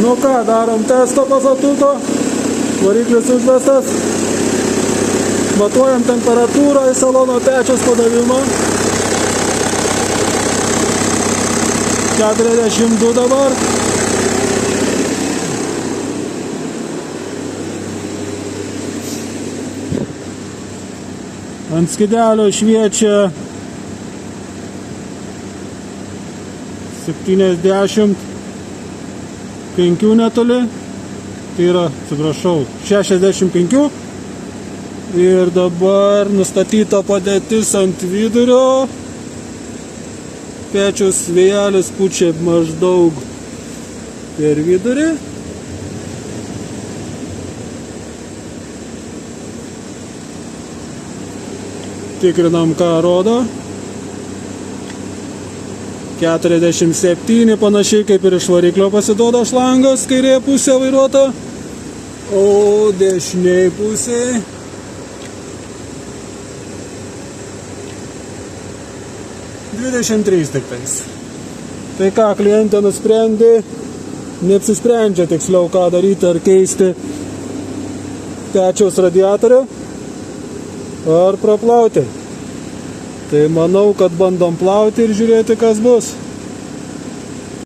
Nu ką, darom testą pasatuko. Variklis užvestas. Matuojam temperatūrą į salono pečiaus padavimą. 42 dabar. Ant skidelio šviečia 75 netoli, tai yra, atsiprašau, 65 ir dabar nustatyta padėtis ant vidurio, pečiaus vėjelis pučia maždaug per vidurį. Tikrinam, ką rodo. 47, panašiai kaip ir iš variklio pasiduoda šlangas, kairė pusė vairuota, o dešiniai pusė 23 tik tais. Tai ką, klientė nusprendė, neapsisprendžia tiksliau ką daryti, ar keisti pečiaus radiatorių, ar praplauti. Tai manau, kad bandom plauti ir žiūrėti, kas bus.